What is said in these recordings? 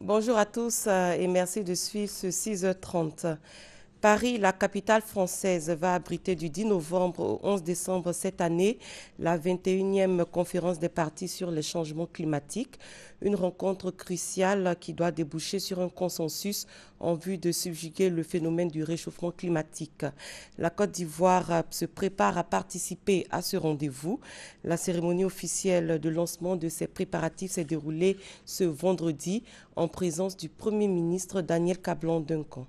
Bonjour à tous et merci de suivre ce 6h30. Paris, la capitale française, va abriter du 10 novembre au 11 décembre cette année la 21e conférence des parties sur les changements climatiques, une rencontre cruciale qui doit déboucher sur un consensus en vue de subjuguer le phénomène du réchauffement climatique. La Côte d'Ivoire se prépare à participer à ce rendez-vous. La cérémonie officielle de lancement de ces préparatifs s'est déroulée ce vendredi en présence du Premier ministre Daniel Kablan-Duncan.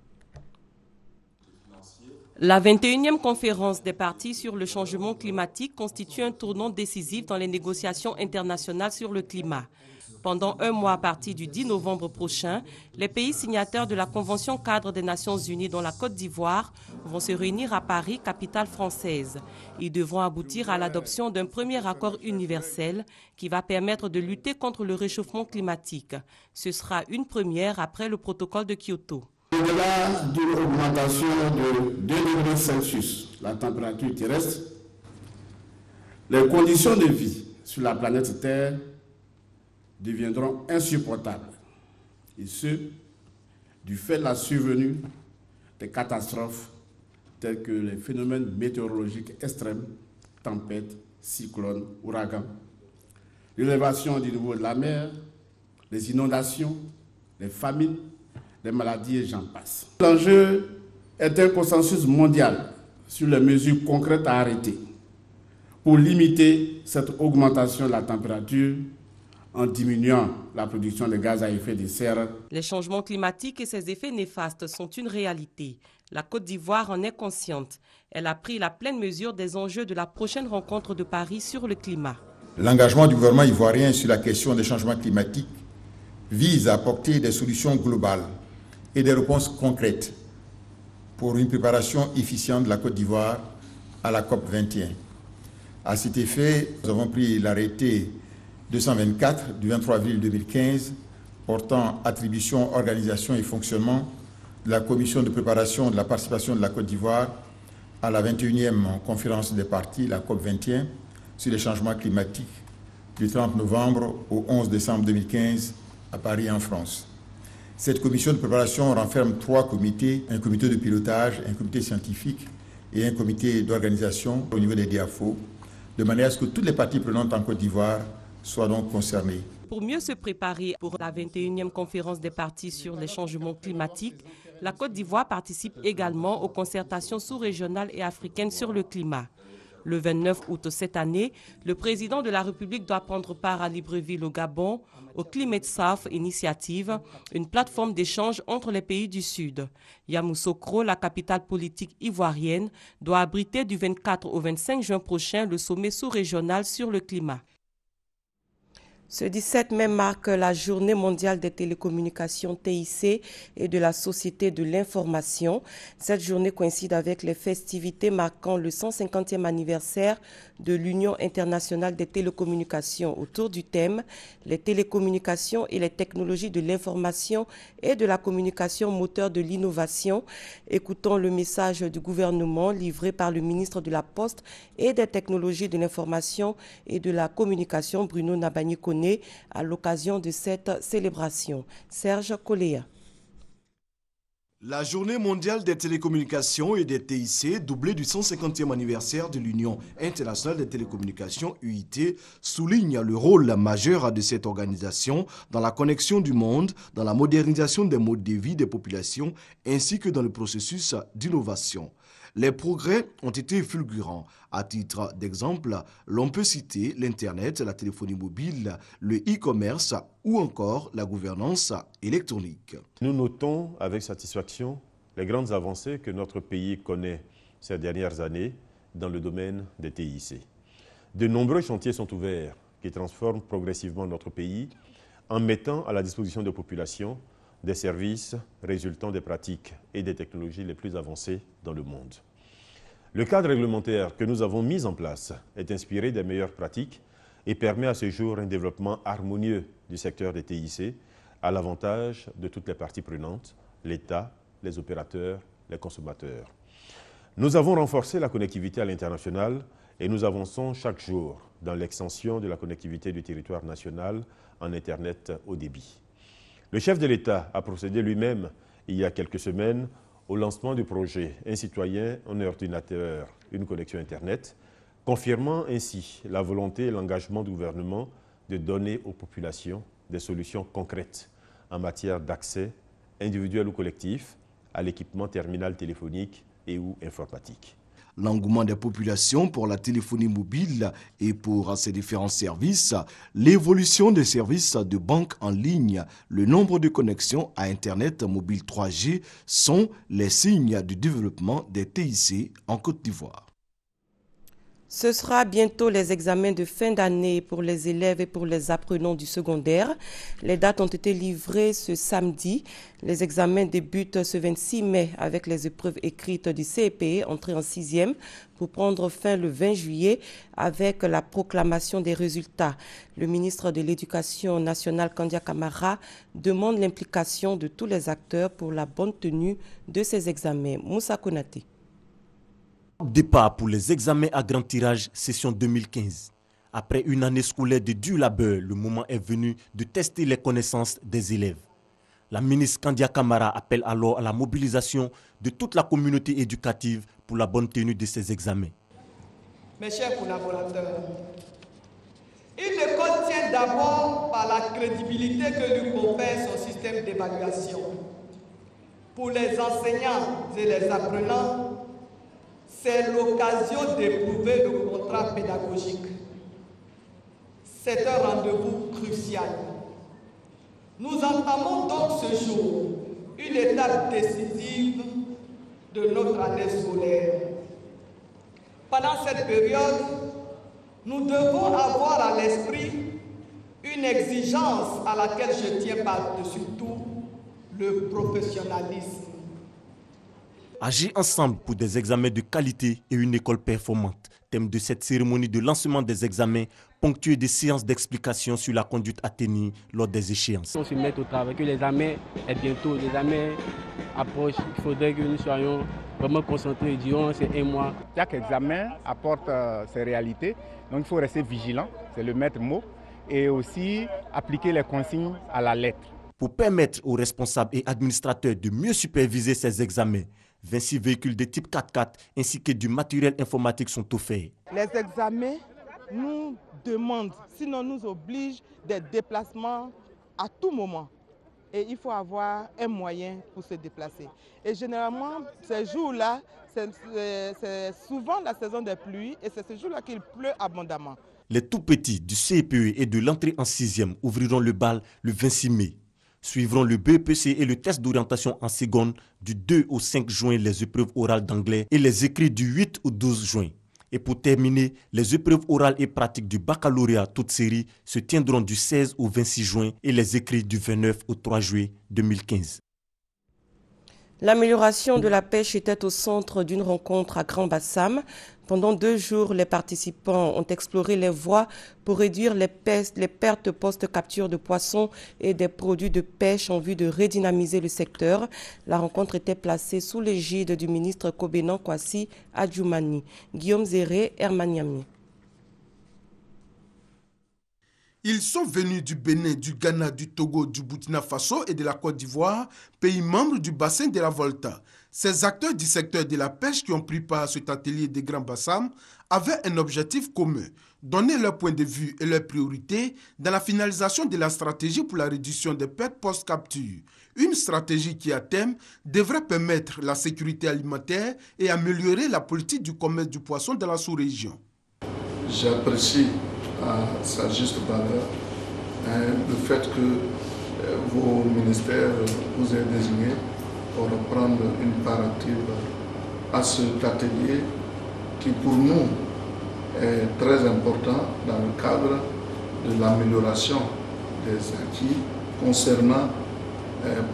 La 21e conférence des parties sur le changement climatique constitue un tournant décisif dans les négociations internationales sur le climat. Pendant un mois à partir du 10 novembre prochain, les pays signataires de la Convention cadre des Nations Unies, dont la Côte d'Ivoire, vont se réunir à Paris, capitale française. Ils devront aboutir à l'adoption d'un premier accord universel qui va permettre de lutter contre le réchauffement climatique. Ce sera une première après le protocole de Kyoto. Au-delà d'une augmentation de 2 degrés Celsius, la température terrestre, les conditions de vie sur la planète Terre deviendront insupportables. Et ce, du fait de la survenue des catastrophes telles que les phénomènes météorologiques extrêmes, tempêtes, cyclones, ouragans, l'élévation du niveau de la mer, les inondations, les famines, les maladies et j'en passe. L'enjeu est un consensus mondial sur les mesures concrètes à arrêter pour limiter cette augmentation de la température en diminuant la production de gaz à effet de serre. Les changements climatiques et ses effets néfastes sont une réalité. La Côte d'Ivoire en est consciente. Elle a pris la pleine mesure des enjeux de la prochaine rencontre de Paris sur le climat. L'engagement du gouvernement ivoirien sur la question des changements climatiques vise à apporter des solutions globales et des réponses concrètes pour une préparation efficiente de la Côte d'Ivoire à la COP 21. À cet effet, nous avons pris l'arrêté 224 du 23 avril 2015 portant attribution, organisation et fonctionnement de la commission de préparation de la participation de la Côte d'Ivoire à la 21e conférence des parties, la COP 21, sur les changements climatiques du 30 novembre au 11 décembre 2015 à Paris en France. Cette commission de préparation renferme 3 comités, un comité de pilotage, un comité scientifique et un comité d'organisation au niveau des DAFO, de manière à ce que toutes les parties prenantes en Côte d'Ivoire soient donc concernées. Pour mieux se préparer pour la 21e conférence des parties sur les changements climatiques, la Côte d'Ivoire participe également aux concertations sous-régionales et africaines sur le climat. Le 29 août cette année, le président de la République doit prendre part à Libreville au Gabon au Climate South Initiative, une plateforme d'échange entre les pays du Sud. Yamoussoukro, la capitale politique ivoirienne, doit abriter du 24 au 25 juin prochain le sommet sous-régional sur le climat. Ce 17 mai marque la Journée mondiale des télécommunications TIC et de la Société de l'information. Cette journée coïncide avec les festivités marquant le 150e anniversaire de l'Union internationale des télécommunications autour du thème « Les télécommunications et les technologies de l'information et de la communication moteur de l'innovation ». Écoutons le message du gouvernement livré par le ministre de la Poste et des technologies de l'information et de la communication, Bruno Nabagny-Koné, à l'occasion de cette célébration. Serge Koléa. La Journée mondiale des télécommunications et des TIC, doublée du 150e anniversaire de l'Union internationale des télécommunications UIT, souligne le rôle majeur de cette organisation dans la connexion du monde, dans la modernisation des modes de vie des populations, ainsi que dans le processus d'innovation. Les progrès ont été fulgurants. À titre d'exemple, l'on peut citer l'Internet, la téléphonie mobile, le e-commerce ou encore la gouvernance électronique. Nous notons avec satisfaction les grandes avancées que notre pays connaît ces dernières années dans le domaine des TIC. De nombreux chantiers sont ouverts qui transforment progressivement notre pays en mettant à la disposition des populations des services résultant des pratiques et des technologies les plus avancées dans le monde. Le cadre réglementaire que nous avons mis en place est inspiré des meilleures pratiques et permet à ce jour un développement harmonieux du secteur des TIC à l'avantage de toutes les parties prenantes, l'État, les opérateurs, les consommateurs. Nous avons renforcé la connectivité à l'international et nous avançons chaque jour dans l'extension de la connectivité du territoire national en Internet haut débit. Le chef de l'État a procédé lui-même, il y a quelques semaines, au lancement du projet « Un citoyen, un ordinateur, une connexion Internet », confirmant ainsi la volonté et l'engagement du gouvernement de donner aux populations des solutions concrètes en matière d'accès individuel ou collectif à l'équipement terminal téléphonique et ou informatique. L'engouement des populations pour la téléphonie mobile et pour ces différents services, l'évolution des services de banque en ligne, le nombre de connexions à Internet mobile 3G sont les signes du développement des TIC en Côte d'Ivoire. Ce sera bientôt les examens de fin d'année pour les élèves et pour les apprenants du secondaire. Les dates ont été livrées ce samedi. Les examens débutent ce 26 mai avec les épreuves écrites du CEPE, entrée en 6e, pour prendre fin le 20 juillet avec la proclamation des résultats. Le ministre de l'Éducation nationale, Kandia Camara, demande l'implication de tous les acteurs pour la bonne tenue de ces examens. Moussa Konaté. Départ pour les examens à grand tirage, session 2015. Après une année scolaire de dur labeur, le moment est venu de tester les connaissances des élèves. La ministre Kandia Camara appelle alors à la mobilisation de toute la communauté éducative pour la bonne tenue de ces examens. Mes chers collaborateurs, une école tient d'abord par la crédibilité que lui confère son système d'évaluation. Pour les enseignants et les apprenants, c'est l'occasion d'éprouver le contrat pédagogique. C'est un rendez-vous crucial. Nous entamons donc ce jour une étape décisive de notre année scolaire. Pendant cette période, nous devons avoir à l'esprit une exigence à laquelle je tiens par-dessus tout, le professionnalisme. Agir ensemble pour des examens de qualité et une école performante. Thème de cette cérémonie de lancement des examens, ponctuée de séances d'explication sur la conduite à tenir lors des échéances. On se met au travail, que l'examen est bientôt, l'examen approche. Il faudrait que nous soyons vraiment concentrés durant ces 1 mois. Chaque examen apporte ses réalités, donc il faut rester vigilant, c'est le maître mot, et aussi appliquer les consignes à la lettre. Pour permettre aux responsables et administrateurs de mieux superviser ces examens, 26 véhicules de type 4x4 ainsi que du matériel informatique sont offerts. Les examens nous demandent, sinon nous obligent des déplacements à tout moment. Et il faut avoir un moyen pour se déplacer. Et généralement, ces jours-là, c'est souvent la saison des pluies et c'est ce jour-là qu'il pleut abondamment. Les tout-petits du CEPE et de l'entrée en 6e ouvriront le bal le 26 mai. Suivront le BEPC et le test d'orientation en seconde du 2 au 5 juin, les épreuves orales d'anglais et les écrits du 8 au 12 juin. Et pour terminer, les épreuves orales et pratiques du baccalauréat toute série se tiendront du 16 au 26 juin et les écrits du 29 au 3 juillet 2015. L'amélioration de la pêche était au centre d'une rencontre à Grand Bassam. Pendant 2 jours, les participants ont exploré les voies pour réduire les pertes post-capture de poissons et des produits de pêche en vue de redynamiser le secteur. La rencontre était placée sous l'égide du ministre Kobenan Kwasi Adjoumani. Guillaume Zéré, Hermaniami. Ils sont venus du Bénin, du Ghana, du Togo, du Burkina Faso et de la Côte d'Ivoire, pays membres du bassin de la Volta. Ces acteurs du secteur de la pêche qui ont pris part à cet atelier de Grand Bassam avaient un objectif commun, donner leur point de vue et leurs priorités dans la finalisation de la stratégie pour la réduction des pertes post-capture. Une stratégie qui, à terme, devrait permettre la sécurité alimentaire et améliorer la politique du commerce du poisson dans la sous-région. J'apprécie à sa juste valeur le fait que vos ministères vous aient désigné pour prendre une part active à cet atelier qui pour nous est très important dans le cadre de l'amélioration des acquis concernant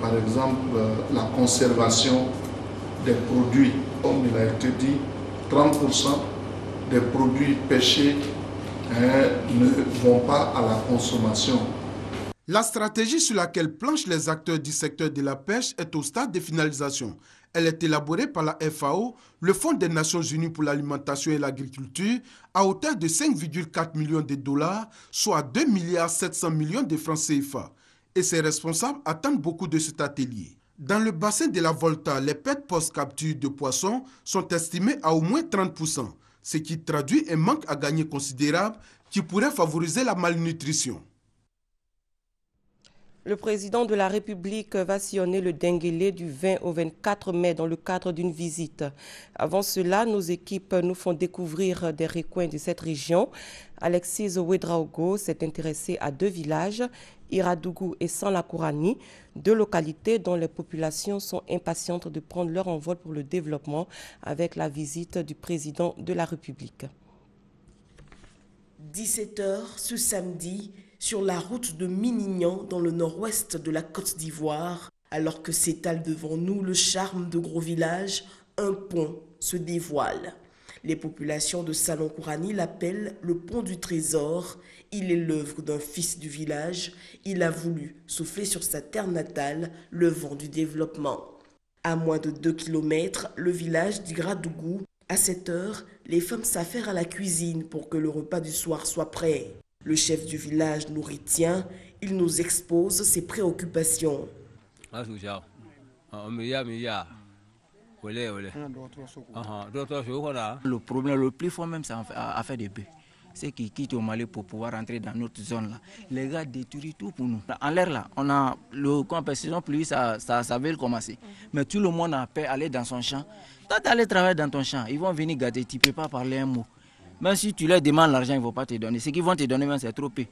par exemple la conservation des produits. Comme il a été dit, 30% des produits pêchés ne vont pas à la consommation. La stratégie sur laquelle planchent les acteurs du secteur de la pêche est au stade de finalisation. Elle est élaborée par la FAO, le Fonds des Nations Unies pour l'alimentation et l'agriculture, à hauteur de 5,4 millions de dollars, soit 2,7 milliards de francs CFA. et ses responsables attendent beaucoup de cet atelier. Dans le bassin de la Volta, les pertes post-capture de poissons sont estimées à au moins 30%, ce qui traduit un manque à gagner considérable qui pourrait favoriser la malnutrition. Le président de la République va sillonner le Denguélé du 20 au 24 mai dans le cadre d'une visite. Avant cela, nos équipes nous font découvrir des recoins de cette région. Alexis Ouedraogo s'est intéressé à 2 villages, Iradougou et Sanlakourani, 2 localités dont les populations sont impatientes de prendre leur envol pour le développement avec la visite du président de la République. 17h ce samedi, sur la route de Minignan dans le nord-ouest de la Côte d'Ivoire, alors que s'étale devant nous le charme de gros villages, un pont se dévoile. Les populations de Sanlakourani l'appellent le pont du trésor. Il est l'œuvre d'un fils du village. Il a voulu souffler sur sa terre natale le vent du développement. À moins de 2 km, le village d'Iradougou. À 7 heures, les femmes s'affairent à la cuisine pour que le repas du soir soit prêt. Le chef du village nous retient, il nous expose ses préoccupations. Le problème le plus fort même, c'est à faire des bœufs. C'est qui quittent au Mali pour pouvoir rentrer dans notre zone là. Les gars détruisent tout pour nous. En l'air là, on a le saison pluie, ça veut commencer. Mais tout le monde a peur d'aller dans son champ. Toi d'aller travailler dans ton champ, ils vont venir gâter, tu ne peux pas parler un mot. Même si tu leur demandes l'argent, ils ne vont pas te donner. Ce qu'ils vont te donner, même c'est trop peu.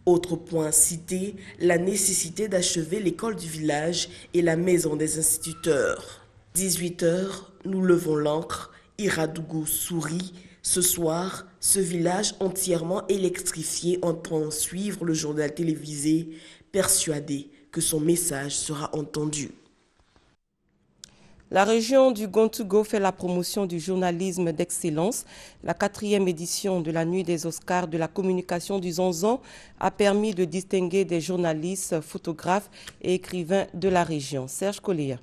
Autre point cité, la nécessité d'achever l'école du village et la maison des instituteurs. 18h, nous levons l'ancre, Iradougou sourit. Ce soir, ce village entièrement électrifié entend suivre le journal télévisé, persuadé que son message sera entendu. La région du Gontougo fait la promotion du journalisme d'excellence. La 4e édition de la Nuit des Oscars de la communication du Zonzan a permis de distinguer des journalistes, photographes et écrivains de la région. Serge Koléa.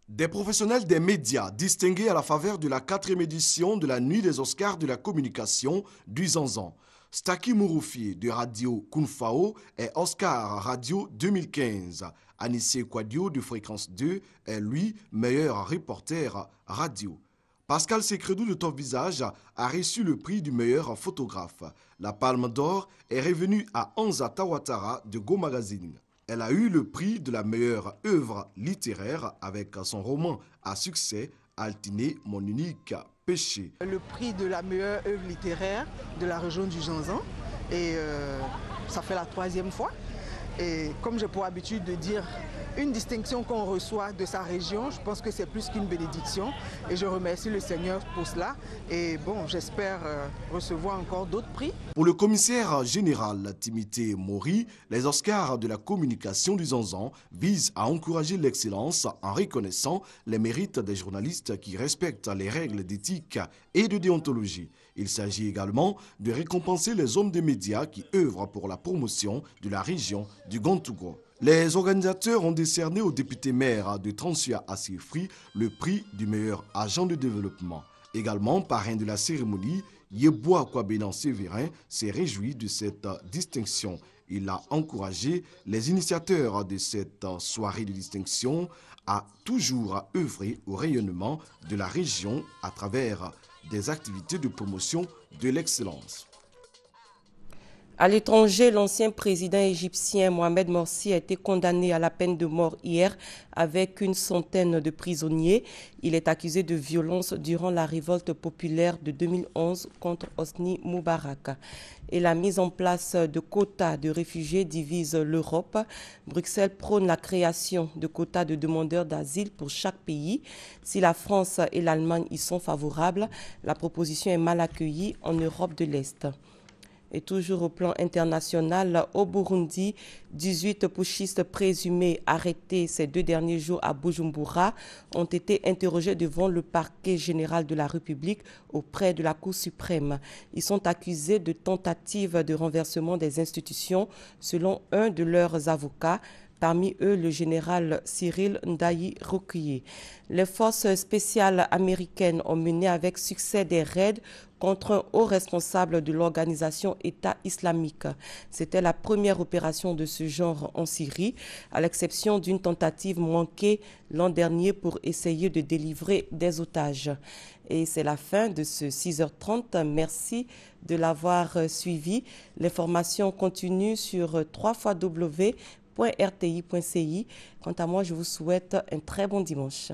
Des professionnels des médias distingués à la faveur de la 4e édition de la Nuit des Oscars de la communication du Zanzan. Staki Mouroufi de Radio Kunfao et Oscar Radio 2015. Anissé Quadio de Fréquence 2 est lui meilleur reporter radio. Pascal Secredou de Top Visage a reçu le prix du meilleur photographe. La Palme d'Or est revenue à Anza Tawatara de Go Magazine. Elle a eu le prix de la meilleure œuvre littéraire avec son roman à succès Altiné, mon unique péché. Le prix de la meilleure œuvre littéraire de la région du Zanzan. Et ça fait la 3e fois. Et comme j'ai pour habitude de dire, une distinction qu'on reçoit de sa région, je pense que c'est plus qu'une bénédiction. Et je remercie le Seigneur pour cela. Et bon, j'espère recevoir encore d'autres prix. Pour le commissaire général Timité Mori, les Oscars de la communication du Zanzan visent à encourager l'excellence en reconnaissant les mérites des journalistes qui respectent les règles d'éthique et de déontologie. Il s'agit également de récompenser les hommes des médias qui œuvrent pour la promotion de la région du Gontougo. Les organisateurs ont décerné au député maire de Transia Assifri le prix du meilleur agent de développement. Également, parrain de la cérémonie, Yeboa Kwabenan Sévérin s'est réjoui de cette distinction. Il a encouragé les initiateurs de cette soirée de distinction à toujours œuvrer au rayonnement de la région à travers des activités de promotion de l'excellence. À l'étranger, l'ancien président égyptien Mohamed Morsi a été condamné à la peine de mort hier avec une centaine de prisonniers. Il est accusé de violence durant la révolte populaire de 2011 contre Hosni Moubarak. Et la mise en place de quotas de réfugiés divise l'Europe. Bruxelles prône la création de quotas de demandeurs d'asile pour chaque pays. Si la France et l'Allemagne y sont favorables, la proposition est mal accueillie en Europe de l'Est. Et toujours au plan international, au Burundi, 18 putschistes présumés arrêtés ces 2 derniers jours à Bujumbura ont été interrogés devant le parquet général de la République auprès de la Cour suprême. Ils sont accusés de tentative de renversement des institutions selon un de leurs avocats. parmi eux le général Cyril Ndayi Rokuye. Les forces spéciales américaines ont mené avec succès des raids contre un haut responsable de l'organisation État islamique. C'était la première opération de ce genre en Syrie, à l'exception d'une tentative manquée l'an dernier pour essayer de délivrer des otages. Et c'est la fin de ce 6h30. Merci de l'avoir suivi. L'information continue sur www.rti.ci. Quant à moi, je vous souhaite un très bon dimanche.